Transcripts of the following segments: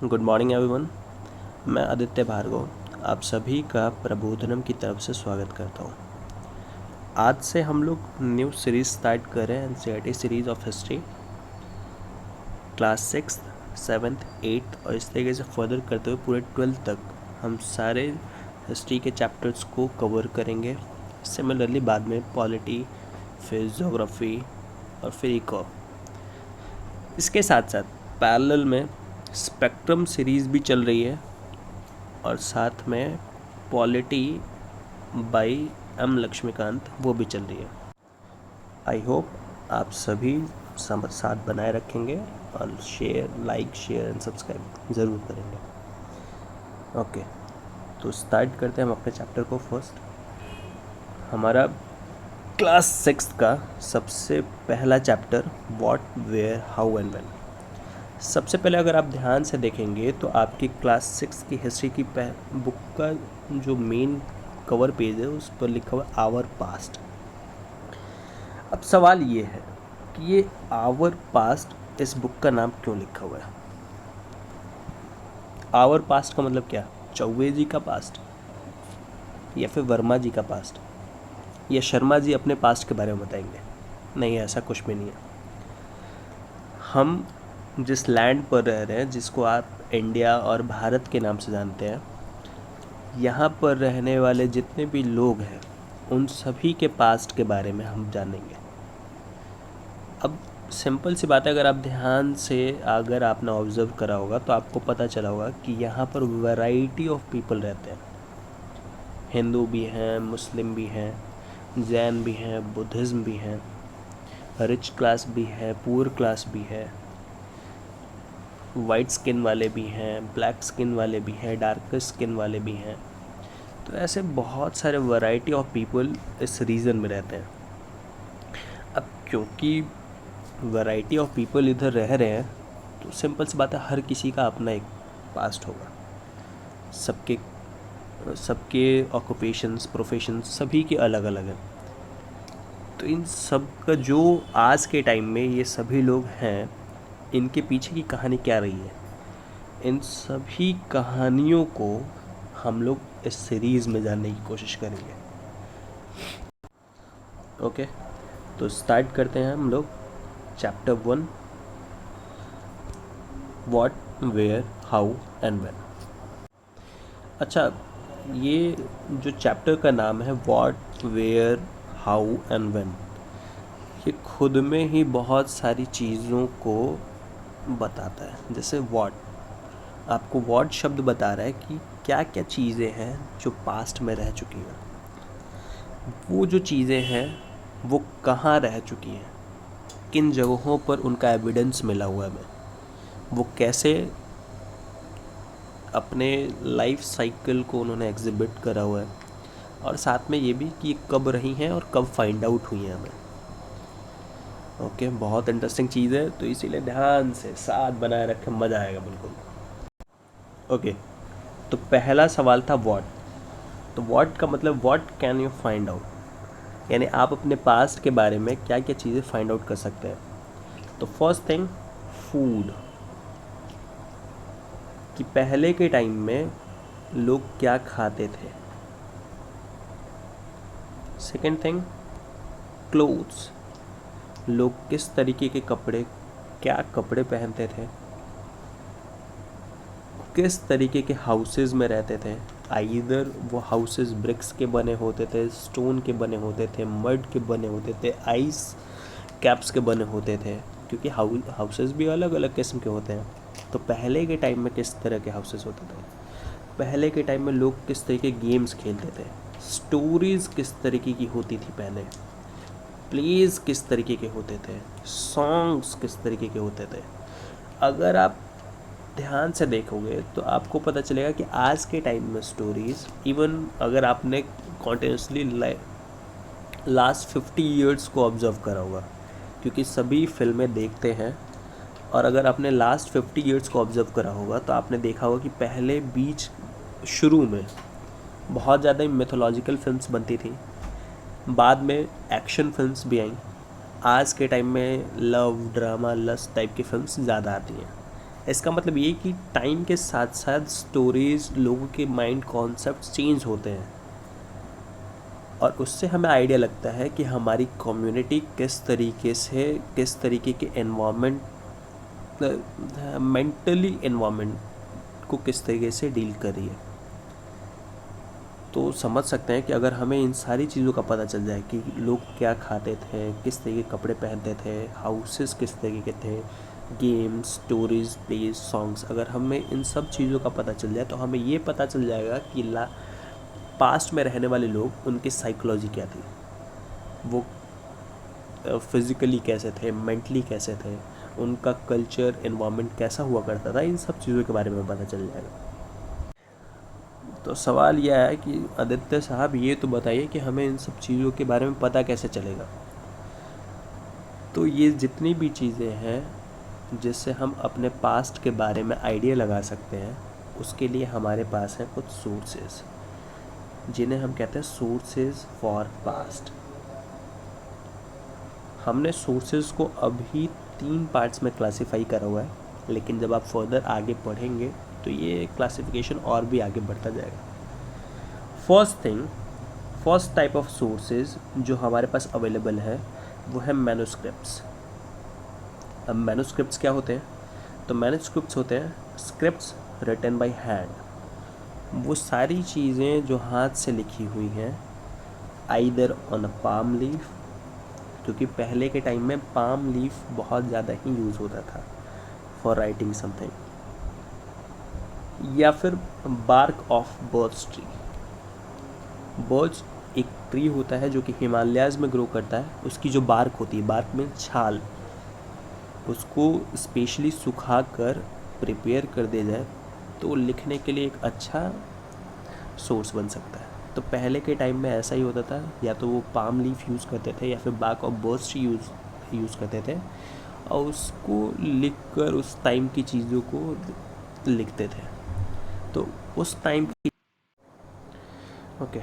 Good morning everyone. मैं आदित्य भार्गव आप सभी का प्रबोधनम की तरफ से स्वागत करता हूँ। आज से हम लोग न्यू सीरीज़ स्टार्ट कर रहे हैं, NCERT series of history, class 6, 7th, 8th और इस तरीके से फर्दर करते हुए पूरे 12th तक हम सारे हिस्ट्री के चैप्टर्स को कवर करेंगे। सिमिलरली बाद में पॉलिटी, फिर जोग्राफ़ी और फिर इको। इसके साथ साथ पैरेलल में स्पेक्ट्रम सीरीज़ भी चल रही है और साथ में पॉलिटी बाय एम लक्ष्मीकांत वो भी चल रही है। आई होप आप सभी साथ बनाए रखेंगे और लाइक शेयर एंड सब्सक्राइब ज़रूर करेंगे। ओके, तो स्टार्ट करते हैं हम अपने चैप्टर को। फर्स्ट हमारा क्लास 6 का सबसे पहला chapter what, where, how and when. सबसे पहले अगर आप ध्यान से देखेंगे तो आपकी क्लास 6 की हिस्ट्री की बुक का जो मेन कवर पेज है उस पर लिखा हुआ आवर पास्ट। अब सवाल ये है कि ये आवर पास्ट इस बुक का नाम क्यों लिखा हुआ है? आवर पास्ट का मतलब क्या? चौबे जी का पास्ट या फिर वर्मा जी का पास्ट या शर्मा जी अपने पास्ट के बारे में बताएंगे? नहीं, ऐसा कुछ भी नहीं है। हम जिस लैंड पर रह रहे हैं, जिसको आप इंडिया और भारत के नाम से जानते हैं, यहाँ पर रहने वाले जितने भी लोग हैं उन सभी के पास्ट के बारे में हम जानेंगे। अब सिंपल सी बात है, अगर आपने ऑब्ज़र्व करा होगा तो आपको पता चला होगा कि यहाँ पर वैरायटी ऑफ पीपल रहते हैं। हिंदू भी हैं, मुस्लिम भी हैं, जैन भी हैं, बुद्धिज़्म भी हैं, रिच क्लास भी है, पुअर क्लास भी है, वाइट स्किन वाले भी हैं, ब्लैक स्किन वाले भी हैं, डार्क स्किन वाले भी हैं। तो ऐसे बहुत सारे वैरायटी ऑफ पीपल इस रीजन में रहते हैं। अब क्योंकि वैरायटी ऑफ पीपल इधर रह रहे हैं तो सिंपल सी बात है, हर किसी का अपना एक पास्ट होगा। सबके ऑक्यूपेशंस, प्रोफेशंस सभी के अलग अलग हैं। तो इन सब का जो आज के टाइम में ये सभी लोग हैं, इनके पीछे की कहानी क्या रही है, इन सभी कहानियों को हम लोग इस सीरीज़ में जानने की कोशिश करेंगे। ओके, तो स्टार्ट करते हैं हम लोग chapter 1, what, where, how and when. अच्छा, ये जो चैप्टर का नाम है what, where, how and when, ये खुद में ही बहुत सारी चीज़ों को बताता है। जैसे व्हाट, आपको व्हाट शब्द बता रहा है कि क्या क्या चीज़ें हैं जो पास्ट में रह चुकी हैं, वो जो चीज़ें हैं वो कहाँ रह चुकी हैं, किन जगहों पर उनका एविडेंस मिला हुआ है, वो कैसे अपने लाइफ साइकिल को उन्होंने एग्जिबिट करा हुआ है, और साथ में ये भी कि ये कब रही हैं और कब फाइंड आउट हुई हैं हमें। ओके, बहुत इंटरेस्टिंग चीज़ है, तो इसीलिए ध्यान से साथ बनाए रखें, मज़ा आएगा बिल्कुल। ओके, तो पहला सवाल था व्हाट। तो व्हाट का मतलब what can you find out, यानी आप अपने पास्ट के बारे में क्या क्या चीज़ें फाइंड आउट कर सकते हैं। तो फर्स्ट थिंग, फूड, कि पहले के टाइम में लोग क्या खाते थे। सेकेंड थिंग, क्लोथ्स, लोग किस तरीके के कपड़े, क्या कपड़े पहनते थे, किस तरीके के हाउसेस में रहते थे। आइदर वो हाउसेस ब्रिक्स के बने होते थे, स्टोन के बने होते थे, मड के बने होते थे, आइस कैप्स के बने होते थे, क्योंकि हाउसेस भी अलग अलग किस्म के होते हैं। तो पहले के टाइम में किस तरह के हाउसेस होते थे, पहले के टाइम में लोग किस तरह के गेम्स खेलते थे, स्टोरीज़ किस तरीके की होती थी पहले, प्लेज किस तरीके के होते थे, सॉन्ग्स किस तरीके के होते थे। अगर आप ध्यान से देखोगे तो आपको पता चलेगा कि आज के टाइम में स्टोरीज़, इवन अगर आपने कॉन्टिन्यूसली लास्ट 50 ईयर्स को ऑब्ज़र्व करा होगा, क्योंकि सभी फिल्में देखते हैं, और अगर आपने लास्ट 50 ईयर्स को ऑब्ज़र्व करा होगा तो आपने देखा होगा कि पहले बीच शुरू में बहुत ज़्यादा मिथोलॉजिकल फिल्म्स बनती थी, बाद में एक्शन फिल्म्स भी आई, आज के टाइम में लव, ड्रामा, लस्ट टाइप की फिल्म्स ज़्यादा आती हैं। इसका मतलब ये कि टाइम के साथ साथ स्टोरीज, लोगों के माइंड कॉन्सेप्ट चेंज होते हैं और उससे हमें आइडिया लगता है कि हमारी कम्युनिटी किस तरीके से, किस तरीके के एनवायरनमेंट, मेंटली एनवायरनमेंट को किस तरीके से डील कर रही है। तो समझ सकते हैं कि अगर हमें इन सारी चीज़ों का पता चल जाए कि लोग क्या खाते थे, किस तरीके के कपड़े पहनते थे, हाउसेस किस तरीके के थे, गेम्स, स्टोरीज, प्लेस, सॉन्ग्स, अगर हमें इन सब चीज़ों का पता चल जाए तो हमें ये पता चल जाएगा कि पास्ट में रहने वाले लोग, उनकी साइकोलॉजी क्या थी, वो फिज़िकली कैसे थे, मेंटली कैसे थे, उनका कल्चर, एनवायरनमेंट कैसा हुआ करता था, इन सब चीज़ों के बारे में पता चल जाएगा। तो सवाल यह है कि आदित्य साहब ये तो बताइए कि हमें इन सब चीज़ों के बारे में पता कैसे चलेगा। तो ये जितनी भी चीज़ें हैं जिससे हम अपने पास्ट के बारे में आइडिया लगा सकते हैं, उसके लिए हमारे पास हैं कुछ सोर्सेज, जिन्हें हम कहते हैं सोर्सेज फॉर पास्ट। हमने सोर्सेज को अभी 3 पार्ट्स में क्लासीफाई करा हुआ है, लेकिन जब आप फर्दर आगे पढ़ेंगे तो ये क्लासिफिकेशन और भी आगे बढ़ता जाएगा। फर्स्ट टाइप ऑफ सोर्सेज जो हमारे पास अवेलेबल है वो है मैन्युस्क्रिप्ट्स। अब मैन्युस्क्रिप्ट्स क्या होते हैं? तो मैन्युस्क्रिप्ट्स होते हैं स्क्रिप्ट्स रिटन बाय हैंड। वो सारी चीज़ें जो हाथ से लिखी हुई हैं, either on a palm leaf, क्योंकि पहले के टाइम में पाम लीफ बहुत ज़्यादा ही यूज़ होता था फॉर राइटिंग समथिंग, या फिर bark of birch tree. Birch एक ट्री होता है जो कि हिमालयाज़ में ग्रो करता है। उसकी जो बार्क होती है, बार्क में छाल, उसको स्पेशली सुखा कर प्रिपेयर कर दिया जाए तो लिखने के लिए एक अच्छा सोर्स बन सकता है। तो पहले के टाइम में ऐसा ही होता था, या तो वो पाम लीफ यूज़ करते थे या फिर bark of birch tree use करते थे और उसको लिख कर उस टाइम की चीज़ों को लिखते थे। तो उस टाइम की ओके।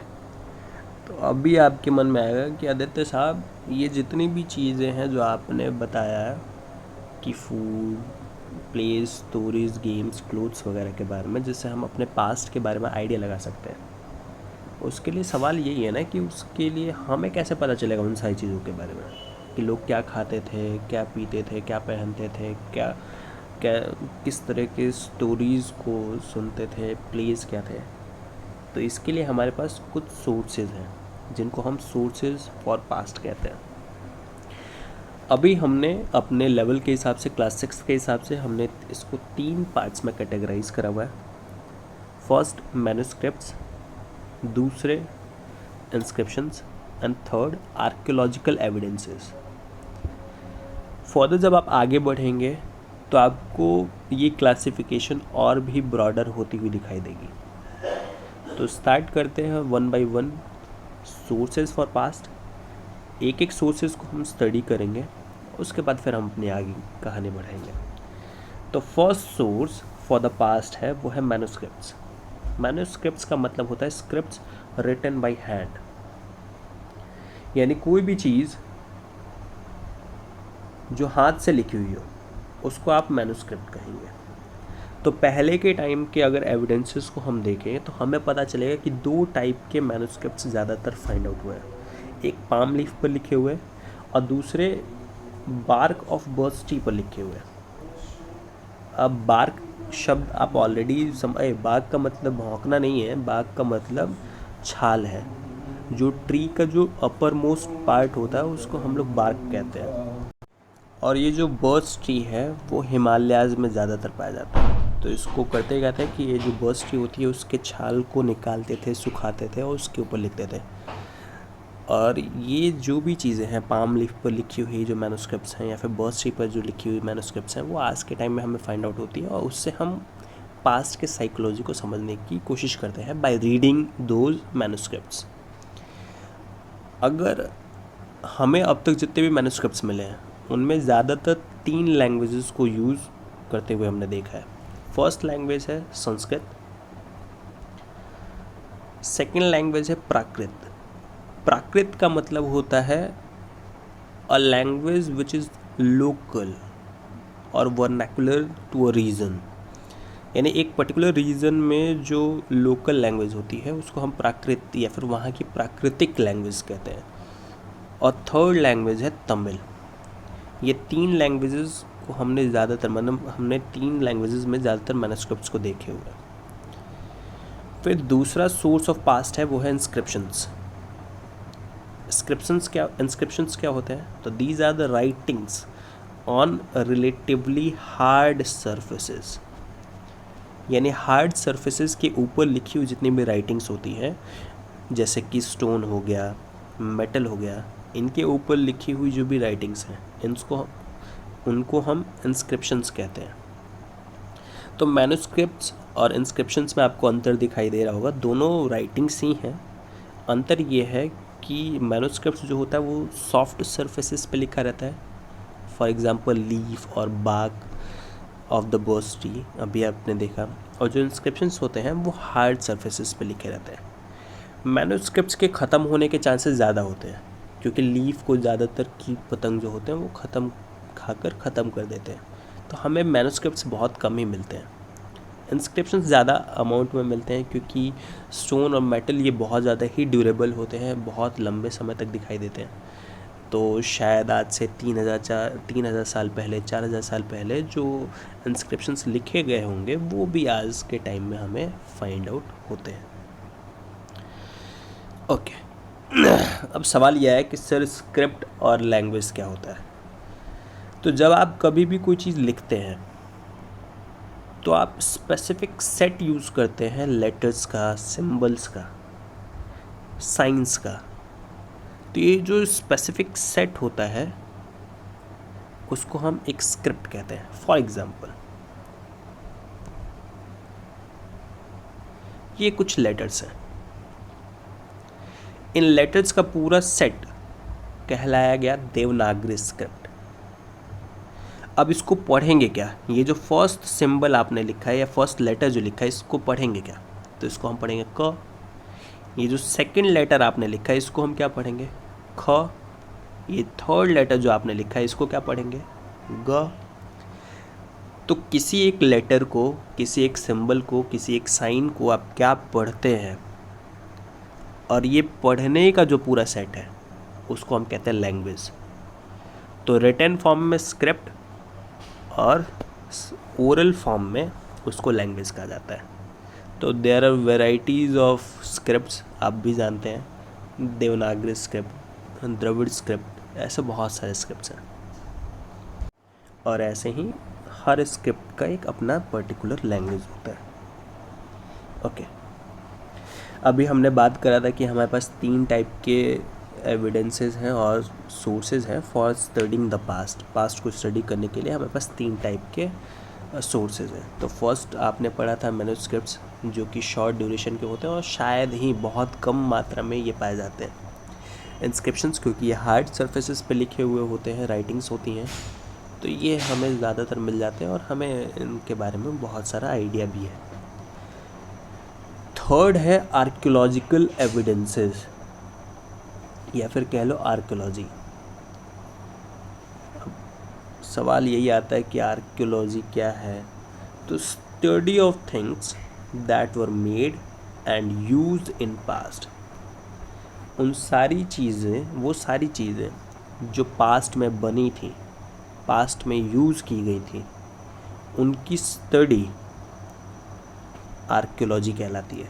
तो अभी आपके मन में आएगा कि आदित्य साहब, ये जितनी भी चीज़ें हैं जो आपने बताया है कि food, place, stories, games, clothes वगैरह के बारे में, जिससे हम अपने पास्ट के बारे में आइडिया लगा सकते हैं, उसके लिए सवाल यही है ना कि उसके लिए हमें कैसे पता चलेगा उन सारी चीज़ों के बारे में, कि लोग क्या खाते थे, क्या पीते थे, क्या पहनते थे, क्या क्या किस तरह के स्टोरीज़ को सुनते थे, प्लेस क्या थे। तो इसके लिए हमारे पास कुछ सोर्सेज हैं जिनको हम सोर्सेज फॉर पास्ट कहते हैं। अभी हमने अपने लेवल के हिसाब से, क्लास 6 के हिसाब से, हमने इसको 3 पार्ट्स में कैटेगराइज करा हुआ है। फर्स्ट मैन्युस्क्रिप्ट्स, दूसरे inscriptions and third archaeological evidences. Further जब आप आगे बढ़ेंगे तो आपको ये क्लासिफिकेशन और भी ब्रॉडर होती हुई दिखाई देगी। तो स्टार्ट करते हैं one by one sources for past. एक एक सोर्सेज को हम स्टडी करेंगे, उसके बाद फिर हम अपनी आगे कहानी बढ़ाएंगे। तो first source for the past है वो है मैन्युस्क्रिप्ट्स। मैन्युस्क्रिप्ट्स का मतलब होता है स्क्रिप्ट्स रिटन बाय हैंड, यानी कोई भी चीज़ जो हाथ से लिखी हुई हो उसको आप मैन्युस्क्रिप्ट कहेंगे। तो पहले के टाइम के अगर एविडेंसेस को हम देखें तो हमें पता चलेगा कि 2 टाइप के मैन्युस्क्रिप्ट्स ज़्यादातर फाइंड आउट हुए हैं। एक पाम लीफ पर लिखे हुए और दूसरे बार्क ऑफ बर्च ट्री पर लिखे हुए। अब बार्क शब्द आप ऑलरेडी बार्क का मतलब भौंकना नहीं है, बार्क का मतलब छाल है। जो ट्री का जो अपर मोस्ट पार्ट होता है उसको हम लोग बार्क कहते हैं। और ये जो बर्च ट्री है वो हिमालयाज़ में ज़्यादातर पाया जाता है। तो इसको करते क्या थे कि ये जो बर्च ट्री होती है उसके छाल को निकालते थे, सुखाते थे और उसके ऊपर लिखते थे। और ये जो भी चीज़ें हैं, पाम लीफ पर लिखी हुई जो मैन्युस्क्रिप्ट्स हैं या फिर बर्च ट्री पर जो लिखी हुई मैन्युस्क्रिप्ट्स हैं, वो आज के टाइम में हमें फाइंड आउट होती है और उससे हम पास्ट के साइकोलॉजी को समझने की कोशिश करते हैं बाय रीडिंग दोज मैन्युस्क्रिप्ट्स। अगर हमें अब तक जितने भी मैन्युस्क्रिप्ट्स मिले हैं उनमें ज़्यादातर 3 लैंग्वेजेस को यूज़ करते हुए हमने देखा है। फर्स्ट लैंग्वेज है संस्कृत, सेकेंड लैंग्वेज है प्राकृत। प्राकृत का मतलब होता है a language which is local, और वर्नाकुलर टू अ रीजन, यानी एक पर्टिकुलर रीजन में जो लोकल लैंग्वेज होती है उसको हम प्राकृत या फिर वहाँ की प्राकृतिक लैंग्वेज कहते हैं। और थर्ड लैंग्वेज है तमिल। ये तीन लैंग्वेजेस को हमने ज़्यादातर, मतलब हमने तीन लैंग्वेजेस में ज़्यादातर मैन्युस्क्रिप्ट्स को देखे हुए हैं। फिर दूसरा सोर्स ऑफ पास्ट है, वो है इंस्क्रिप्शंस। इंस्क्रिप्शंस क्या होते हैं? तो these are the writings on relatively hard surfaces, यानी हार्ड सर्फेसेस के ऊपर लिखी हुई जितनी भी राइटिंग्स होती हैं, जैसे कि स्टोन हो गया, मेटल हो गया, इनके ऊपर लिखी हुई जो भी राइटिंग्स हैं उनको हम इंस्क्रिप्शंस कहते हैं। तो मैन्युस्क्रिप्ट्स और इंस्क्रिप्शंस में आपको अंतर दिखाई दे रहा होगा, दोनों राइटिंग्स ही हैं। अंतर ये है कि मैन्युस्क्रिप्ट्स जो होता है वो सॉफ्ट सरफेसेस पे लिखा रहता है, फॉर एग्जांपल लीफ और बाग ऑफ द बर्च ट्री, अभी आपने देखा। और जो इंस्क्रिप्शंस होते हैं वो हार्ड सरफेसेस पे लिखे रहते हैं। मैन्युस्क्रिप्ट्स के ख़त्म होने के चांसेस ज़्यादा होते हैं, क्योंकि लीफ को ज़्यादातर कीट पतंग जो होते हैं वो खाकर ख़त्म कर देते हैं, तो हमें मैन्युस्क्रिप्ट्स बहुत कम ही मिलते हैं। इंस्क्रिप्शंस ज़्यादा अमाउंट में मिलते हैं, क्योंकि स्टोन और मेटल ये बहुत ज़्यादा ही ड्यूरेबल होते हैं, बहुत लंबे समय तक दिखाई देते हैं। तो शायद आज से 3,000 साल पहले, 4,000 साल पहले जो इंस्क्रिप्शंस लिखे गए होंगे वो भी आज के टाइम में हमें फाइंड आउट होते हैं। ओके, अब सवाल यह है कि सर स्क्रिप्ट और लैंग्वेज क्या होता है? तो जब आप कभी भी कोई चीज़ लिखते हैं तो आप स्पेसिफिक सेट यूज़ करते हैं, लेटर्स का, सिंबल्स का, साइंस का। तो ये जो स्पेसिफिक सेट होता है उसको हम एक स्क्रिप्ट कहते हैं। फॉर एग्जांपल ये कुछ लेटर्स हैं, इन लेटर्स का पूरा सेट कहलाया गया देवनागरी स्क्रिप्ट। अब इसको पढ़ेंगे क्या? ये जो फर्स्ट सिंबल आपने लिखा है या फर्स्ट लेटर जो लिखा है इसको पढ़ेंगे क्या? तो इसको हम पढ़ेंगे क। ये जो सेकंड लेटर आपने लिखा है इसको हम क्या पढ़ेंगे? ख। ये थर्ड लेटर जो आपने लिखा है इसको क्या पढ़ेंगे? ग। तो किसी एक लेटर को, किसी एक सिंबल को, किसी एक साइन को आप क्या पढ़ते हैं, और ये पढ़ने का जो पूरा सेट है उसको हम कहते हैं लैंग्वेज। तो रिटन फॉर्म में स्क्रिप्ट और ओरल फॉर्म में उसको लैंग्वेज कहा जाता है। तो there are varieties of scripts, आप भी जानते हैं, देवनागरी स्क्रिप्ट, द्रविड़ स्क्रिप्ट, ऐसे बहुत सारे स्क्रिप्ट्स हैं। और ऐसे ही हर स्क्रिप्ट का एक अपना पर्टिकुलर लैंग्वेज होता है। ओके, अभी हमने बात करा था कि हमारे पास 3 टाइप के एविडेंसेस हैं और सोर्सेज हैं फॉर स्टडिंग द पास्ट को स्टडी करने के लिए हमारे पास 3 टाइप के सोर्सेज हैं। तो फर्स्ट आपने पढ़ा था मैन्युस्क्रिप्ट्स, जो कि शॉर्ट ड्यूरेशन के होते हैं और शायद ही बहुत कम मात्रा में ये पाए जाते हैं। इंस्क्रिप्शंस क्योंकि ये हार्ड सरफेसेस पे लिखे हुए होते हैं, राइटिंग्स होती हैं, तो ये हमें ज़्यादातर मिल जाते हैं और हमें इनके बारे में बहुत सारा आइडिया भी है। थर्ड है आर्कियोलॉजिकल एविडेंसेस या फिर कह लो आर्कियोलॉजी। सवाल यही आता है कि आर्कियोलॉजी क्या है? तो study of things that were made and used in past. उन सारी चीज़ें, वो सारी चीज़ें जो पास्ट में बनी थी, पास्ट में यूज़ की गई थी, उनकी स्टडी आर्कियोलॉजी कहलाती है।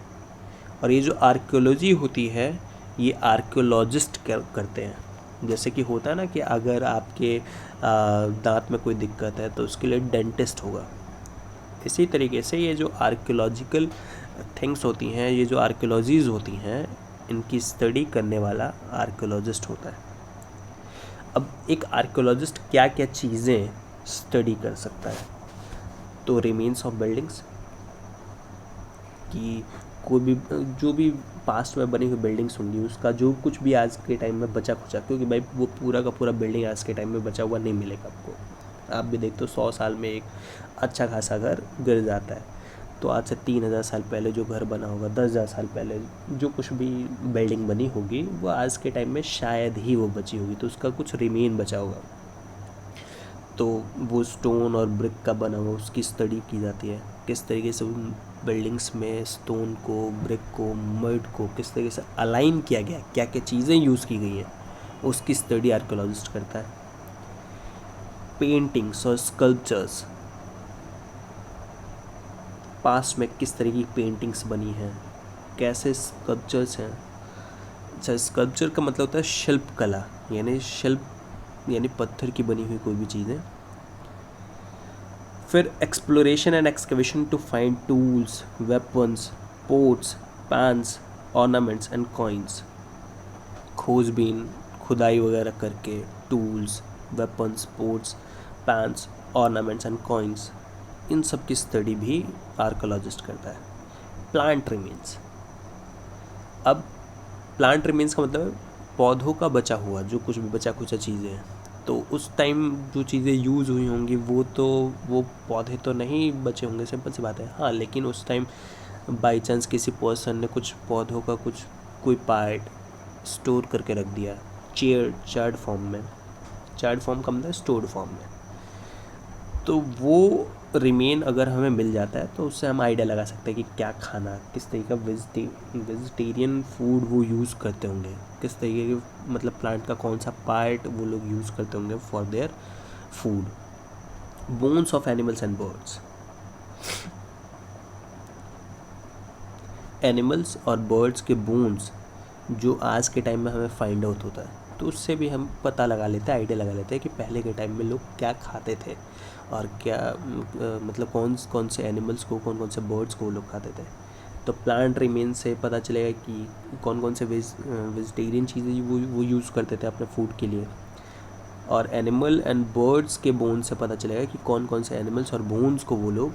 और ये जो आर्कियोलॉजी होती है ये आर्कियोलॉजिस्ट करते हैं। जैसे कि होता है ना कि अगर आपके दांत में कोई दिक्कत है तो उसके लिए डेंटिस्ट होगा, इसी तरीके से ये जो आर्कियोलॉजिकल थिंग्स होती हैं, ये जो आर्कियोलॉजीज़ होती हैं, इनकी स्टडी करने वाला आर्कियोलॉजिस्ट होता है। अब एक आर्कियोलॉजिस्ट क्या क्या चीज़ें स्टडी कर सकता है? तो रिमेन्स ऑफ बिल्डिंग्स, कि कोई भी जो भी पास्ट में बनी हुई बिल्डिंग्स होंगी उसका जो कुछ भी आज के टाइम में बचा खुचा, क्योंकि भाई वो पूरा का पूरा बिल्डिंग आज के टाइम में बचा हुआ नहीं मिलेगा आपको। आप भी देखते हो 100 साल में एक अच्छा खासा घर गिर जाता है, तो आज से 3,000 साल पहले जो घर बना होगा, 10,000 साल पहले जो कुछ भी बिल्डिंग बनी होगी वो आज के टाइम में शायद ही वो बची होगी, तो उसका कुछ रिमेन बचा होगा। तो वो स्टोन और ब्रिक का बना हुआ उसकी स्टडी की जाती है, किस तरीके से उन बिल्डिंग्स में स्टोन को, ब्रिक को, मड को किस तरीके से अलाइन किया गया, क्या क्या चीज़ें यूज़ की गई हैं, उसकी स्टडी आर्कियोलॉजिस्ट करता है। पेंटिंग्स और स्कल्पचर्स, पास्ट में किस तरह की पेंटिंग्स बनी हैं, कैसे स्कल्पचर्स हैं। अच्छा, स्कल्पचर का मतलब होता है शिल्प कला, यानी शिल्प यानी पत्थर की बनी हुई कोई भी चीज़ें। फिर exploration and excavation to find tools, weapons, pots, pans, ornaments and coins. खोजबीन, खुदाई वगैरह करके tools, weapons, pots, pans, ornaments and coins, इन सब की स्टडी भी आर्कोलॉजिस्ट करता है। प्लांट रिमेन्स, अब प्लांट रिमेन्स का मतलब पौधों का बचा हुआ, जो कुछ भी बचा खुचा चीज़ें हैं, तो उस टाइम जो चीज़ें यूज़ हुई होंगी वो पौधे तो नहीं बचे होंगे, सिंपल सी बात है। हाँ, लेकिन उस टाइम बाई चांस किसी पर्सन ने कुछ पौधों का कोई पार्ट स्टोर करके रख दिया, चार्ड फॉर्म में, चार्ड फॉर्म का मतलब स्टोर्ड फॉर्म में, तो वो रिमेन अगर हमें मिल जाता है तो उससे हम आइडिया लगा सकते हैं कि क्या खाना, किस तरीके का वेजिटेरियन फूड वो यूज़ करते होंगे, किस तरीके के मतलब प्लांट का कौन सा पार्ट वो लोग यूज़ करते होंगे for their food. Bones of animals and birds, animals और बर्ड्स के बोन्स जो आज के टाइम में हमें फाइंड आउट होता है, तो उससे भी हम पता लगा लेते हैं, आइडिया लगा लेते हैं कि पहले के टाइम में लोग क्या खाते थे और क्या मतलब कौन से एनिमल्स को, कौन से बर्ड्स को वो लोग खाते थे। तो प्लांट रिमेन से पता चलेगा कि कौन से वेजिटेरियन चीज़ें वो यूज़ करते थे अपने फूड के लिए, और एनिमल एंड बर्ड्स के बोन से पता चलेगा कि कौन से एनिमल्स और बोन्स को वो लोग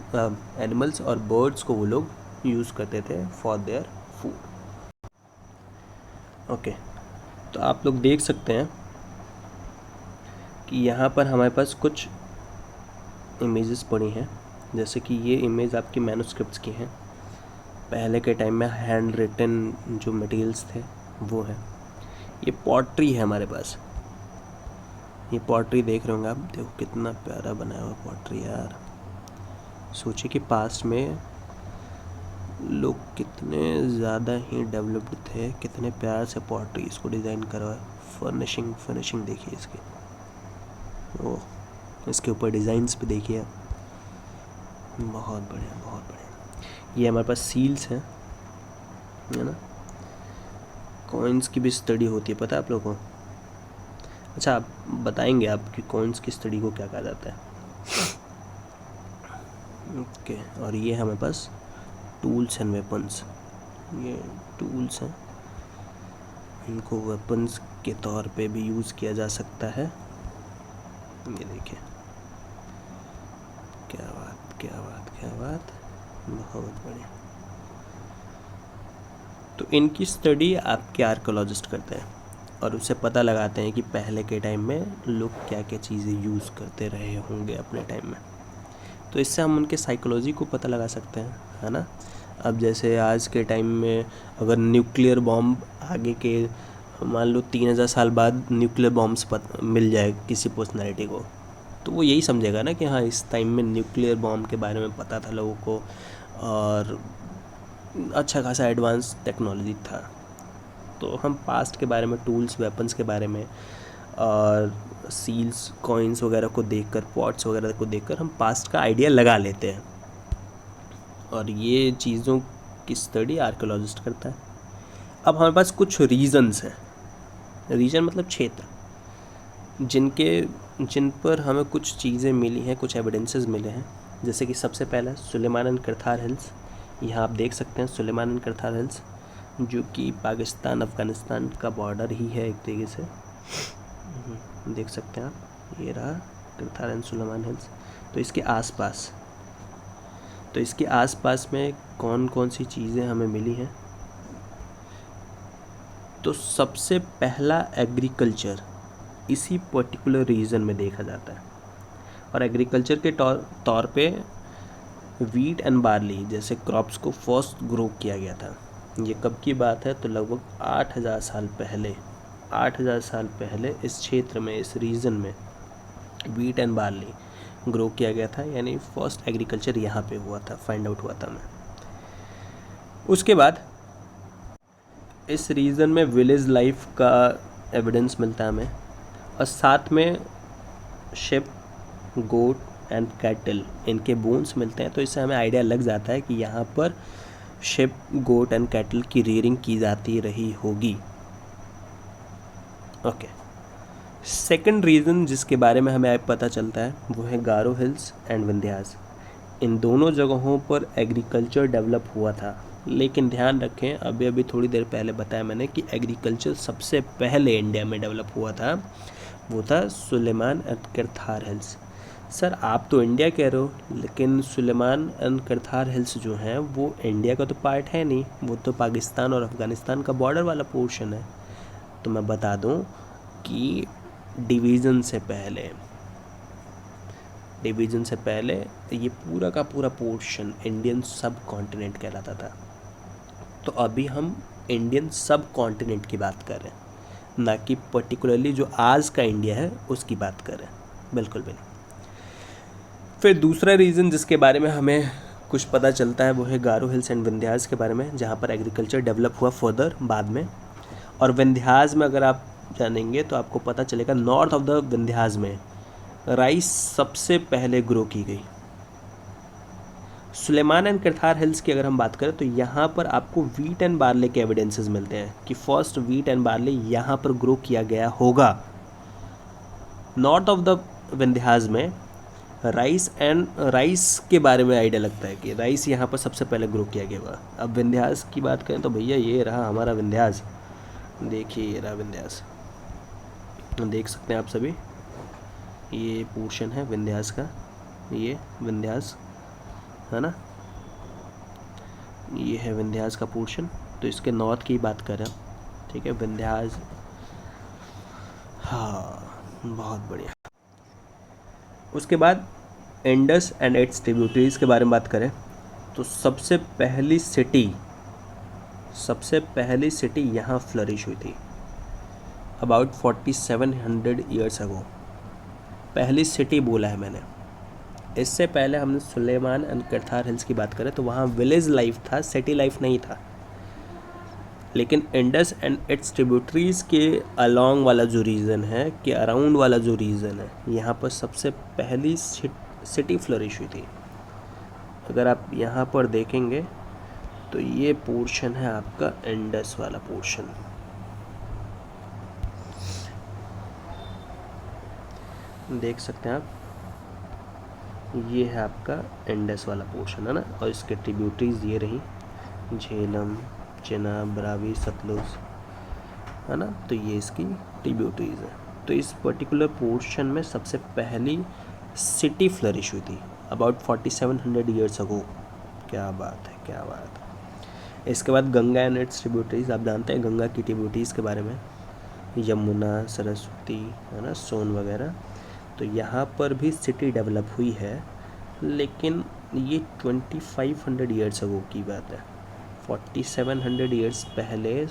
एनिमल्स और बर्ड्स को वो लोग यूज़ करते थे फॉर देयर फूड। ओके, तो आप लोग देख सकते हैं कि यहाँ पर हमारे पास कुछ इमेजेस पड़ी हैं, जैसे कि ये इमेज आपकी मैन्युस्क्रिप्ट्स की हैं, पहले के टाइम में हैंड रिटन जो मटेरियल्स थे वो है। ये पॉटरी है हमारे पास, ये पॉटरी देख रहे होंगे आप, देखो कितना प्यारा बनाया हुआ पॉटरी यार। सोचिए कि पास्ट में लोग कितने ज़्यादा ही डेवलप्ड थे, कितने प्यार से पॉटरी इसको डिज़ाइन करवा, फिनिशिंग देखिए इसकी, ओह इसके ऊपर डिज़ाइंस भी देखिए, बहुत बढ़िया बहुत बढ़िया। ये हमारे पास सील्स हैं, है ना। कॉइन्स की भी स्टडी होती है, पता है आप लोगों को? अच्छा, आप बताएंगे आप कि कॉइन्स की स्टडी को क्या कहा जाता है? ओके, और ये हमारे पास टूल्स एंड वेपन्स, ये टूल्स हैं, इनको वेपन्स के तौर पे भी यूज़ किया जा सकता है। ये देखिए, क्या बात क्या बात क्या बात, बहुत बढ़िया। तो इनकी स्टडी आपके आर्कोलॉजिस्ट करते हैं और उससे पता लगाते हैं कि पहले के टाइम में लोग क्या क्या चीज़ें यूज़ करते रहे होंगे अपने टाइम में, तो इससे हम उनके साइकोलॉजी को पता लगा सकते हैं, है ना। अब जैसे आज के टाइम में अगर न्यूक्लियर बॉम्ब आगे के मान लो 3000 साल बाद न्यूक्लियर बॉम्ब्स मिल जाए किसी पर्सनैलिटी को, तो वो यही समझेगा ना कि हाँ इस टाइम में न्यूक्लियर बॉम्ब के बारे में पता था लोगों को और अच्छा खासा एडवांस टेक्नोलॉजी था। तो हम पास्ट के बारे में, टूल्स वेपन्स के बारे में और सील्स कॉइन्स वगैरह को देखकर, पॉट्स वगैरह को देखकर हम पास्ट का आइडिया लगा लेते हैं, और ये चीज़ों की स्टडी आर्कियोलॉजिस्ट करता है। अब हमारे पास कुछ रीजन्स हैं, रीजन मतलब क्षेत्र, जिन पर हमें कुछ चीज़ें मिली हैं, कुछ एविडेंसेस मिले हैं। जैसे कि सबसे पहला सुलेमान एंड करथार हिल्स, यहाँ आप देख सकते हैं सुलेमान एंड करथार हिल्स, जो कि पाकिस्तान अफ़गानिस्तान का बॉर्डर ही है एक तरीके से, देख सकते हैं आप, ये रहा करथार एंड सुलेमान हिल्स। तो इसके आसपास में कौन कौन सी चीज़ें हमें मिली हैं? तो सबसे पहला एग्रीकल्चर इसी पर्टिकुलर रीजन में देखा जाता है, और एग्रीकल्चर के तौर पे वीट एंड बार्ली जैसे क्रॉप्स को फर्स्ट ग्रो किया गया था। ये कब की बात है? तो लगभग 8000 साल पहले, 8000 साल पहले इस क्षेत्र में, इस रीजन में वीट एंड बार्ली ग्रो किया गया था, यानी फर्स्ट एग्रीकल्चर यहाँ पे हुआ था, फाइंड आउट हुआ था हमें। उसके बाद इस रीजन में विलेज लाइफ का एविडेंस मिलता है हमें, और साथ में शिप, गोट एंड कैटल, इनके बोन्स मिलते हैं। तो इससे हमें आइडिया लग जाता है कि यहाँ पर शिप, गोट एंड कैटल की रेयरिंग की जाती रही होगी। ओके, सेकंड रीज़न जिसके बारे में हमें पता चलता है वो है गारो हिल्स एंड विंध्यास। इन दोनों जगहों पर एग्रीकल्चर डेवलप हुआ था, लेकिन ध्यान रखें, अभी अभी थोड़ी देर पहले बताया मैंने कि एग्रीकल्चर सबसे पहले इंडिया में डेवलप हुआ था, वो था सुलेमान एंड करथार हिल्स। सर आप तो इंडिया कह रहे हो, लेकिन सुलेमान एंड करथार हिल्स जो हैं वो इंडिया का तो पार्ट है नहीं, वो तो पाकिस्तान और अफ़गानिस्तान का बॉर्डर वाला पोर्शन है। तो मैं बता दूं कि डिवीज़न से पहले ये पूरा का पूरा पोर्शन इंडियन सब कॉन्टिनेंट कहलाता था। तो अभी हम इंडियन सब कॉन्टिनेंट की बात कर रहे हैं, ना कि पर्टिकुलरली जो आज का इंडिया है उसकी बात कर रहे हैं, बिल्कुल भी नहीं। फिर दूसरा रीज़न जिसके बारे में हमें कुछ पता चलता है वो है गारो हिल्स एंड विंध्यास के बारे में, जहाँ पर एग्रीकल्चर डेवलप हुआ फर्दर बाद में। और विंध्यास में अगर आप जानेंगे तो आपको पता चलेगा नॉर्थ ऑफ द विंध्यास में राइस सबसे पहले ग्रो की गई। सुलेमान एंड करथार हिल्स की अगर हम बात करें तो यहाँ पर आपको वीट एंड बार्ले के एविडेंसेस मिलते हैं कि फर्स्ट वीट एंड बार्ले यहाँ पर ग्रो किया गया होगा। नॉर्थ ऑफ द विंध्यास में राइस के बारे में आइडिया लगता है कि राइस यहाँ पर सबसे पहले ग्रो किया गया होगा। अब विंध्यास की बात करें तो भैया ये रहा हमारा विंध्यास, देखिए ये रहा विंध्यास, देख सकते हैं आप सभी, ये पोर्शन है विंध्यास का, ये विंध्यास है ना, ये है विंध्यास का पोर्शन। तो इसके नॉर्थ की बात करें, ठीक है, विंध्यास, हाँ बहुत बढ़िया। उसके बाद इंडस एंड इट्स ट्रिब्यूटरीज के बारे में बात करें तो सबसे पहली सिटी यहाँ फ्लरिश हुई थी अबाउट 4700 ईयर्स अगो। पहली सिटी बोला है मैंने। इससे पहले हमने सुलेमान एंड करथार हिल्स की बात करें तो वहाँ विलेज लाइफ था, सिटी लाइफ नहीं था। लेकिन इंडस एंड इट्स ट्रिब्यूटरीज के अलोंग वाला जो रीजन है, कि अराउंड वाला जो रीजन है, यहाँ पर सबसे पहली सिटी फ्लरिश हुई थी। अगर आप यहाँ पर देखेंगे तो ये पोर्शन है आपका इंडस वाला पोर्शन, देख सकते हैं आप, ये है आपका इंडस वाला पोर्शन है ना, और इसके ट्रिब्यूटरीज ये रही झेलम, चेनाब, रावी, सतलुज, है ना। तो ये इसकी ट्रिब्यूटरीज है। तो इस पर्टिकुलर पोर्शन में सबसे पहली सिटी फ्लरिश हुई थी अबाउट 4700 ईयर्स अगो। क्या बात है, क्या बात है। इसके बाद गंगा एंड इट्स ट्रिब्यूटरीज, आप जानते हैं गंगा की ट्रिब्यूटरीज के बारे में, यमुना, सरस्वती, है ना, सोन वगैरह। तो यहाँ पर भी सिटी डेवलप हुई है, लेकिन ये 2500 ईयर्स अगो की बात है। 4700 ईयर्स पहले,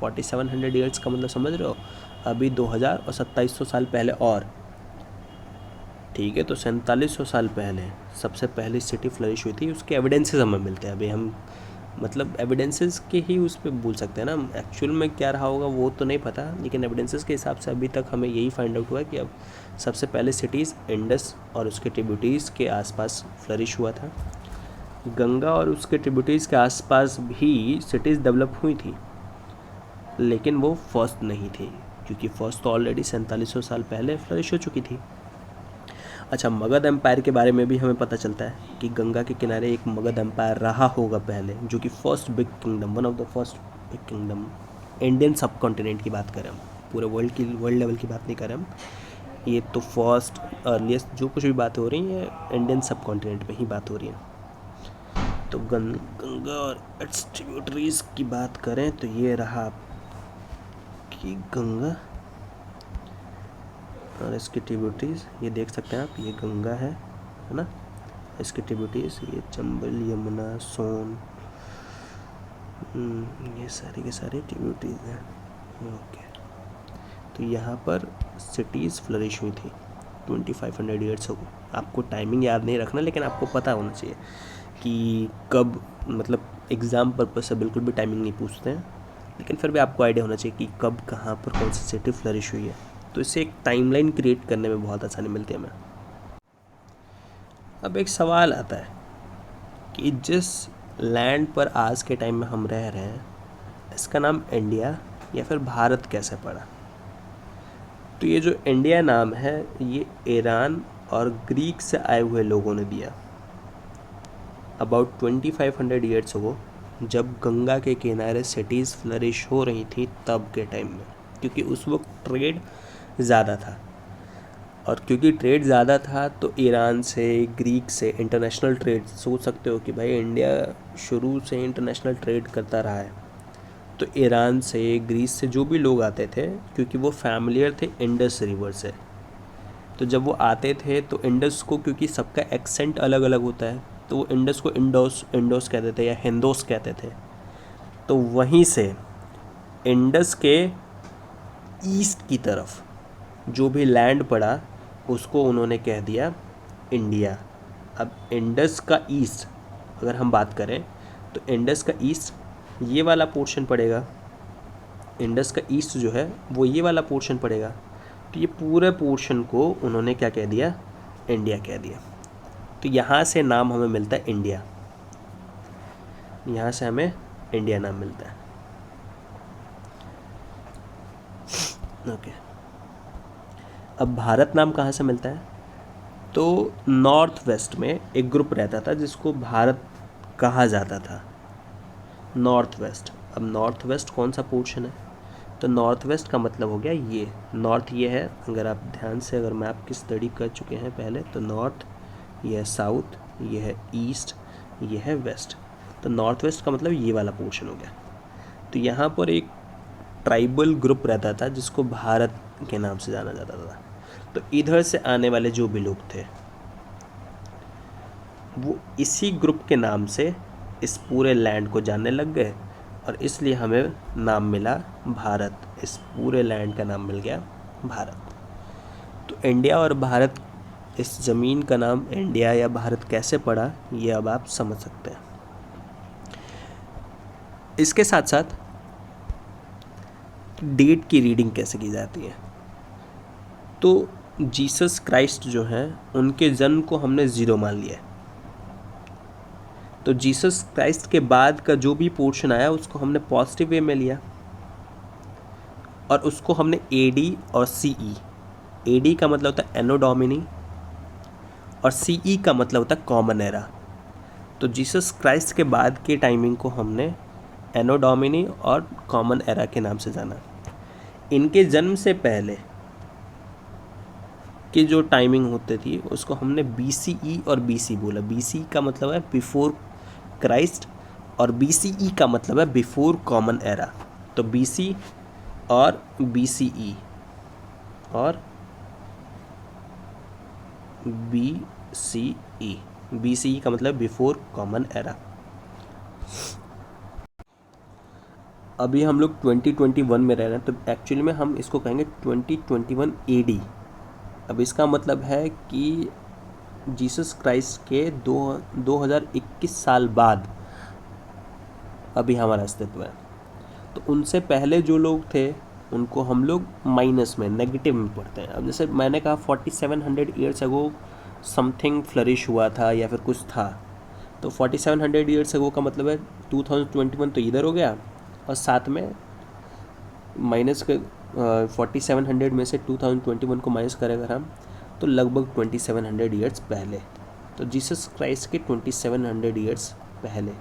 4700 ईयर्स का मतलब समझ रहे हो, अभी 2000 और 2700 साल पहले, और ठीक है, तो 4700 साल पहले सबसे पहली सिटी फ्लरिश हुई थी। उसके एविडेंसेस हमें मिलते हैं। अभी हम मतलब एविडेंसेस के ही उस पर बोल सकते हैं ना, एक्चुअल में क्या रहा होगा वो तो नहीं पता, लेकिन एविडेंसेस के हिसाब से अभी तक हमें यही फाइंड आउट हुआ कि अब सबसे पहले सिटीज़ इंडस और उसके ट्रिब्यूटरीज़ के आसपास फ्लरिश हुआ था। गंगा और उसके ट्रिब्यूटरीज़ के आसपास भी सिटीज़ डेवलप हुई थी, लेकिन वो फर्स्ट नहीं थी, क्योंकि फर्स्ट तो ऑलरेडी 4700 साल पहले फ्लरिश हो चुकी थी। अच्छा, मगध एम्पायर के बारे में भी हमें पता चलता है कि गंगा के किनारे एक मगध एम्पायर रहा होगा पहले, जो कि first big kingdom, one of the first big kingdom. Indian सब कॉन्टिनेंट की बात करें हम, पूरे वर्ल्ड लेवल की बात नहीं करें हम, ये तो फर्स्ट अर्लीस्ट जो कुछ भी बात हो रही है इंडियन सब कॉन्टिनेंट में ही बात हो रही है। तो गंगा और इट्स ट्रिब्यूटरीज की बात करें तो ये रहा कि गंगा और इसकी ट्रिब्यूटरीज, ये देख सकते हैं आप, ये गंगा है ना, इसकी ट्रिब्यूटरीज ये चंबल, यमुना, सोन, ये सारी के सारे ट्रिब्यूटरीज हैं। ओके, तो यहाँ पर सिटीज़ फ्लरिश हुई थी। 2500 ईयर्स अगो। आपको टाइमिंग याद नहीं रखना, लेकिन आपको पता होना चाहिए कि कब, मतलब एग्ज़ाम पर्पज से बिल्कुल भी टाइमिंग नहीं पूछते हैं, लेकिन फिर भी आपको आइडिया होना चाहिए कि कब कहाँ पर कौन सी सिटी फ्लरिश हुई है। तो इससे एक टाइमलाइन क्रिएट करने में बहुत आसानी मिलती है हमें। अब एक सवाल आता है कि जिस लैंड पर आज के टाइम में हम रह रहे हैं, इसका नाम इंडिया या फिर भारत कैसे पड़ा? तो ये जो इंडिया नाम है, ये ईरान और ग्रीक से आए हुए लोगों ने दिया अबाउट 2500 ईयर्स अगो, जब गंगा के किनारे सिटीज़ फ्लरिश हो रही थी तब के टाइम में, क्योंकि उस वक्त ट्रेड ज़्यादा था। और क्योंकि ट्रेड ज़्यादा था तो ईरान से, ग्रीक से इंटरनेशनल ट्रेड, सोच सकते हो कि भाई इंडिया शुरू से इंटरनेशनल ट्रेड करता रहा है, तो ईरान से, ग्रीस से जो भी लोग आते थे, क्योंकि वो फैमिलियर थे इंडस रिवर से, तो जब वो आते थे तो इंडस को, क्योंकि सबका एक्सेंट अलग अलग होता है, तो वो इंडस को इंडोस कहते थे या हिंदोस कहते थे। तो वहीं से इंडस के ईस्ट की तरफ जो भी लैंड पड़ा उसको उन्होंने कह दिया इंडिया। अब इंडस का ईस्ट अगर हम बात करें तो इंडस का ईस्ट ये वाला पोर्शन पड़ेगा, इंडस का ईस्ट जो है वो ये वाला पोर्शन पड़ेगा, तो ये पूरे पोर्शन को उन्होंने क्या कह दिया? इंडिया कह दिया। तो यहाँ से नाम हमें मिलता है इंडिया, यहाँ से हमें इंडिया नाम मिलता है। ओके, अब भारत नाम कहाँ से मिलता है? तो नॉर्थ वेस्ट में एक ग्रुप रहता था जिसको भारत कहा जाता था, नॉर्थ वेस्ट। अब नॉर्थ वेस्ट कौन सा पोर्शन है? तो नॉर्थ वेस्ट का मतलब हो गया ये, नॉर्थ ये है, अगर आप ध्यान से अगर मैप की स्टडी कर चुके हैं पहले, तो नॉर्थ ये है, साउथ ये है, ईस्ट ये है, वेस्ट। तो नॉर्थ वेस्ट का मतलब ये वाला पोर्शन हो गया। तो यहाँ पर एक ट्राइबल ग्रुप रहता था जिसको भारत के नाम से जाना जाता था। तो इधर से आने वाले जो भी लोग थे वो इसी ग्रुप के नाम से इस पूरे लैंड को जानने लग गए, और इसलिए हमें नाम मिला भारत। इस पूरे लैंड का नाम मिल गया भारत। तो इंडिया और भारत, इस ज़मीन का नाम इंडिया या भारत कैसे पड़ा, ये अब आप समझ सकते हैं। इसके साथ साथ डेट की रीडिंग कैसे की जाती है? तो जीसस क्राइस्ट जो हैं उनके जन्म को हमने ज़ीरो मान लिया है। तो जीसस क्राइस्ट के बाद का जो भी पोर्शन आया उसको हमने पॉजिटिव वे में लिया, और उसको हमने एडी और सीई, एडी का मतलब होता है एनो डोमिनी और सीई का मतलब होता है कॉमन एरा। तो जीसस क्राइस्ट के बाद के टाइमिंग को हमने एनो डोमिनी और कॉमन एरा के नाम से जाना। इनके जन्म से पहले की जो टाइमिंग होती थी उसको हमने BCE और BC बोला। BC का मतलब है बिफोर क्राइस्ट और BCE का मतलब है बिफोर कॉमन एरा। तो BC और BCE और BCE, BCE का मतलब बिफोर कॉमन एरा। अभी हम लोग 2021 में रह रहे हैं, तो एक्चुअली में हम इसको कहेंगे 2021 AD। अब इसका मतलब है कि जीसस क्राइस्ट के 2021 साल बाद अभी हमारा अस्तित्व है। तो उनसे पहले जो लोग थे उनको हम लोग माइनस में, नेगेटिव में पढ़ते हैं। अब जैसे मैंने कहा 4700 ईयर्स अगो समथिंग फ्लरिश हुआ था या फिर कुछ था, तो 4700 ईयर्स अगो का मतलब है 2021 तो इधर हो गया, और साथ में माइनस के 4700 में से 2021 को माइनस करें अगर हम, तो लगभग 2700 ईयर्स पहले। तो जीसस क्राइस्ट के 2700 ईयर्स पहले,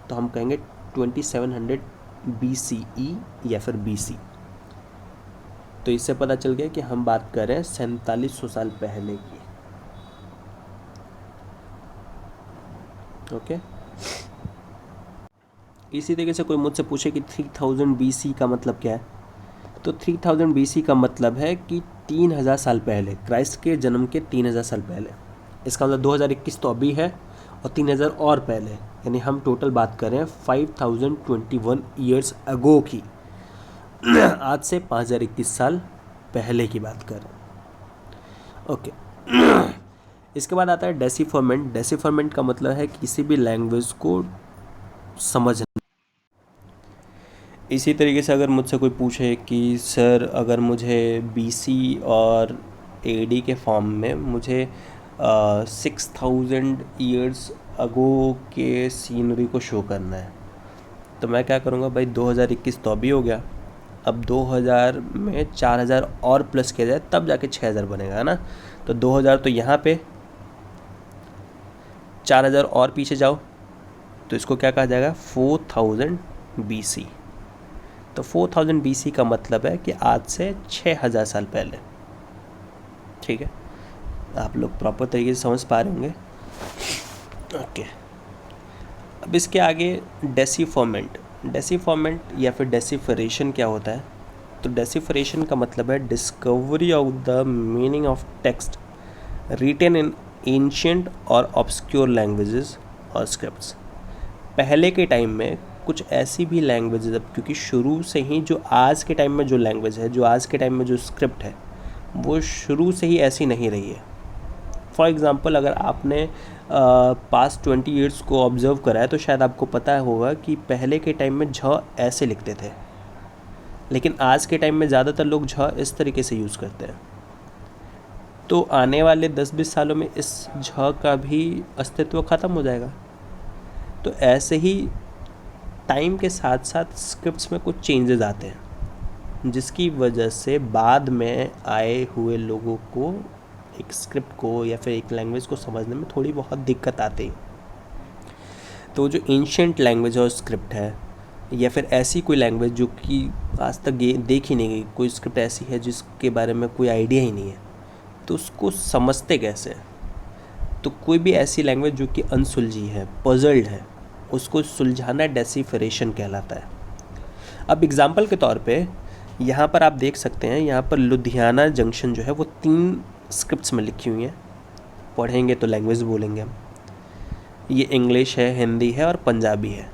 तो हम कहेंगे 2700 BCE या फिर BC। तो इससे पता चल गया कि हम बात कर रहे हैं 4700 साल पहले की। ओके, इसी तरीके से कोई मुझसे पूछे कि 3000 BC का मतलब क्या है, तो 3000 BC का मतलब है कि 3000 साल पहले, क्राइस्ट के जन्म के 3000 साल पहले। इसका मतलब 2021 तो अभी है और 3000 और पहले, यानी हम टोटल बात कर रहे हैं 5021 ईयर्स अगो की। आज से 5021 साल पहले की बात कर रहे हैं। ओके, इसके बाद आता है डेसिफरमेंट। डेसिफरमेंट का मतलब है किसी भी लैंग्वेज को समझना। इसी तरीके से अगर मुझसे कोई पूछे कि सर अगर मुझे BC और AD के फॉर्म में मुझे 6000 ईयर्स अगो के सीनरी को शो करना है, तो मैं क्या करूँगा भाई, 2021 तो अभी हो गया, अब 2000 में 4000 और प्लस किया जाए तब जाके 6000 बनेगा, है ना। तो 2000 तो यहाँ पे, 4000 और पीछे जाओ तो इसको क्या कहा जाएगा, 4000 BC। तो 4000 BC का मतलब है कि आज से 6000 साल पहले। ठीक है, आप लोग प्रॉपर तरीके से समझ पा रहे होंगे। ओके, अब इसके आगे डेसिफरमेंट। डेसिफरमेंट या फिर डेसिफरेशन क्या होता है, तो डेसिफरेशन का मतलब है discovery of the meaning of text written in ancient और ऑब्सक्योर लैंग्वेजेस और स्क्रिप्ट्स। पहले के टाइम में कुछ ऐसी भी लैंग्वेजेस, अब क्योंकि शुरू से ही जो आज के टाइम में जो लैंग्वेज है, जो आज के टाइम में जो स्क्रिप्ट है, वो शुरू से ही ऐसी नहीं रही है। फॉर एग्ज़ाम्पल, अगर आपने पास्ट 20 ईयर्स को ऑब्ज़र्व करा है तो शायद आपको पता होगा कि पहले के टाइम में झ ऐसे लिखते थे, लेकिन आज के टाइम में ज़्यादातर लोग झ इस तरीके से यूज़ करते हैं। तो आने वाले 10-20 सालों में इस झ का भी अस्तित्व ख़त्म हो जाएगा। तो ऐसे ही टाइम के साथ साथ स्क्रिप्ट्स में कुछ चेंजेस आते हैं, जिसकी वजह से बाद में आए हुए लोगों को एक स्क्रिप्ट को या फिर एक लैंग्वेज को समझने में थोड़ी बहुत दिक्कत आती है। तो जो एंशिएंट लैंग्वेज और स्क्रिप्ट है, या फिर ऐसी कोई लैंग्वेज जो कि आज तक देख ही नहीं गई, कोई स्क्रिप्ट ऐसी है जिसके बारे में कोई आइडिया ही नहीं है, तो उसको समझते कैसे। तो कोई भी ऐसी लैंग्वेज जो कि अनसुलझी है, पजल्ड है, उसको सुलझाना डेसिफरेशन कहलाता है। अब एग्जांपल के तौर पे यहाँ पर आप देख सकते हैं, यहाँ पर लुधियाना जंक्शन जो है वो 3 स्क्रिप्ट्स में लिखी हुई हैं। पढ़ेंगे तो लैंग्वेज बोलेंगे हम। ये इंग्लिश है, हिंदी है और पंजाबी है।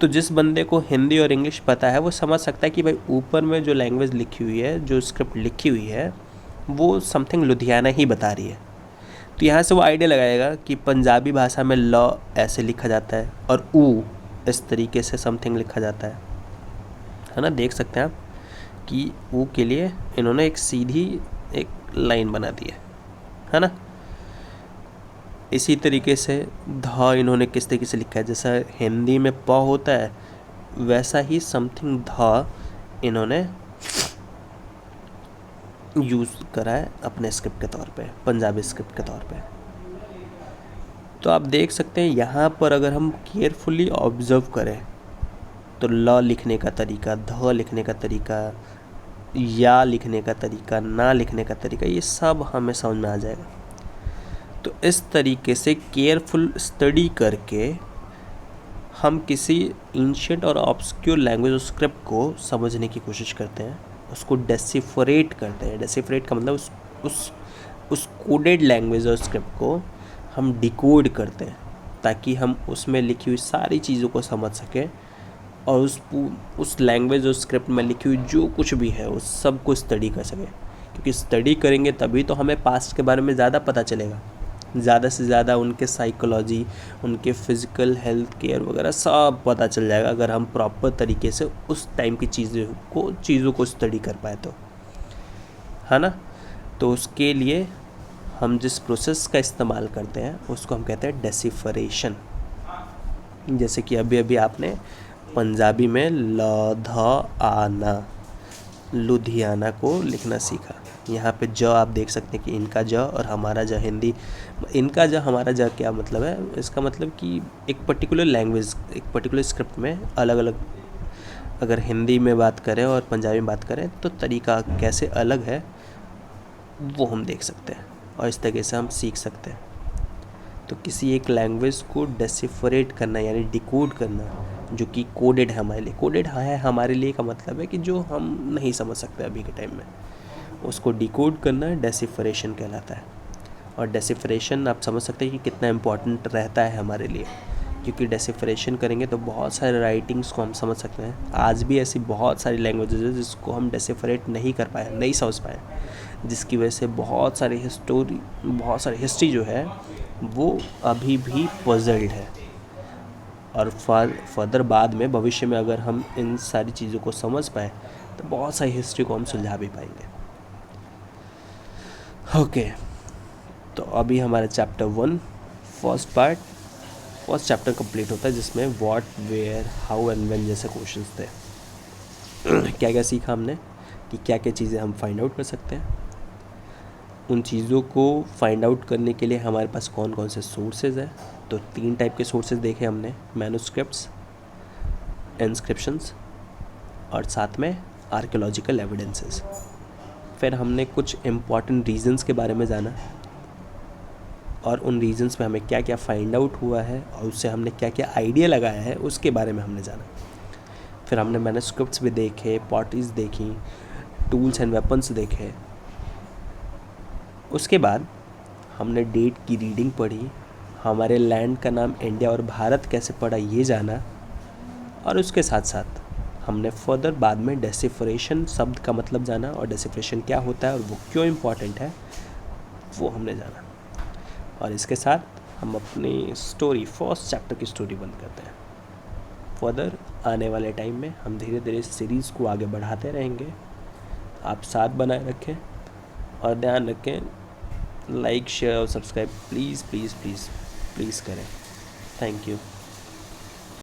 तो जिस बंदे को हिंदी और इंग्लिश पता है वो समझ सकता है कि भाई ऊपर में जो लैंग्वेज लिखी हुई है, जो स्क्रिप्ट लिखी हुई है, वो समथिंग लुधियाना ही बता रही है। तो यहाँ से वो आइडिया लगाएगा कि पंजाबी भाषा में ल ऐसे लिखा जाता है और ऊ इस तरीके से समथिंग लिखा जाता है ना। देख सकते हैं आप कि ऊ के लिए इन्होंने एक सीधी एक लाइन बना दी है ना। इसी तरीके से ध इन्होंने किस तरीके से लिखा है, जैसा हिंदी में प होता है वैसा ही समथिंग ध इन्होंने यूज़ करा है अपने स्क्रिप्ट के तौर पे, पंजाबी स्क्रिप्ट के तौर पे। तो आप देख सकते हैं यहाँ पर अगर हम केयरफुली ऑब्ज़र्व करें तो ल लिखने का तरीका, ध लिखने का तरीका, या लिखने का तरीका, ना लिखने का तरीका, ये सब हमें समझ में आ जाएगा। तो इस तरीके से केयरफुल स्टडी करके हम किसी एंशिएंट और ऑब्सक्योर लैंग्वेज और स्क्रिप्ट को समझने की कोशिश करते हैं, उसको डेसिफरेट करते हैं। डेसिफरेट का मतलब उस कोडेड लैंग्वेज और स्क्रिप्ट को हम डिकोड करते हैं, ताकि हम उसमें लिखी हुई सारी चीज़ों को समझ सकें और उस लैंग्वेज और स्क्रिप्ट में लिखी हुई जो कुछ भी है उस सब को स्टडी कर सकें। क्योंकि स्टडी करेंगे तभी तो हमें पास्ट के बारे में ज़्यादा पता चलेगा, ज़्यादा से ज़्यादा उनके साइकोलॉजी, उनके फिज़िकल हेल्थ केयर वगैरह सब पता चल जाएगा, अगर हम प्रॉपर तरीके से उस टाइम की चीज़ों को स्टडी कर पाए तो, है ना। तो उसके लिए हम जिस प्रोसेस का इस्तेमाल करते हैं उसको हम कहते हैं डेसिफरेशन। जैसे कि अभी अभी आपने पंजाबी में ल ध आना, लुधियाना को लिखना सीखा। यहाँ पे ज आप देख सकते हैं कि इनका ज और हमारा ज, हिंदी इनका ज हमारा ज क्या मतलब है, इसका मतलब कि एक पर्टिकुलर लैंग्वेज, एक पर्टिकुलर स्क्रिप्ट में अलग अलग, अगर हिंदी में बात करें और पंजाबी में बात करें तो तरीका कैसे अलग है वो हम देख सकते हैं और इस तरीके से हम सीख सकते हैं। तो किसी एक लैंग्वेज को डेसिफरेट करना यानी डिकोड करना, जो कि कोडेड है हमारे लिए। कोडेड है हमारे लिए का मतलब है कि जो हम नहीं समझ सकते अभी के टाइम में, उसको डिकोड करना डेसिफरेशन कहलाता है। और डेसिफरेशन आप समझ सकते हैं कि कितना इम्पोर्टेंट रहता है हमारे लिए, क्योंकि डेसिफरेशन करेंगे तो बहुत सारे राइटिंग्स को हम समझ सकते हैं। आज भी ऐसी बहुत सारी लैंग्वेजेस है जिसको हम डेसिफरेट नहीं कर पाए, नहीं समझ पाए, जिसकी वजह से बहुत सारी हिस्ट्री जो है वो अभी भी पजल्ड है। और फर्दर बाद में भविष्य में अगर हम इन सारी चीज़ों को समझ पाएँ तो बहुत सारी हिस्ट्री को हम सुलझा भी पाएंगे। ओके, तो अभी हमारा चैप्टर 1 फर्स्ट चैप्टर कंप्लीट होता है, जिसमें what, where, how and when जैसे क्वेश्चंस थे। क्या क्या सीखा हमने कि क्या क्या चीज़ें हम फाइंड आउट कर सकते हैं, उन चीज़ों को फाइंड आउट करने के लिए हमारे पास कौन कौन से सोर्सेज हैं। तो 3 टाइप के सोर्सेज देखे हमने, मैन्युस्क्रिप्ट्स, इंस्क्रिप्शंस और साथ में आर्कियोलॉजिकल एविडेंसेस। फिर हमने कुछ इम्पॉर्टेंट रीजंस के बारे में जाना और उन रीजंस में हमें क्या क्या फाइंड आउट हुआ है और उससे हमने क्या क्या आइडिया लगाया है उसके बारे में हमने जाना। फिर हमने मैन्युस्क्रिप्ट्स भी देखे, पॉटरीज देखी, टूल्स एंड वेपन्स देखे। उसके बाद हमने डेट की रीडिंग पढ़ी, हमारे लैंड का नाम इंडिया और भारत कैसे पड़ा ये जाना, और उसके साथ साथ हमने फर्दर बाद में डेसिफ्रेशन शब्द का मतलब जाना और डेसिफ्रेशन क्या होता है और वो क्यों इम्पॉर्टेंट है वो हमने जाना। और इसके साथ हम अपनी स्टोरी, फर्स्ट चैप्टर की स्टोरी बंद करते हैं। फर्दर आने वाले टाइम में हम धीरे धीरे इस सीरीज़ को आगे बढ़ाते रहेंगे। आप साथ बनाए रखें और ध्यान रखें, लाइक, शेयर और subscribe please please please please करें। Thank you.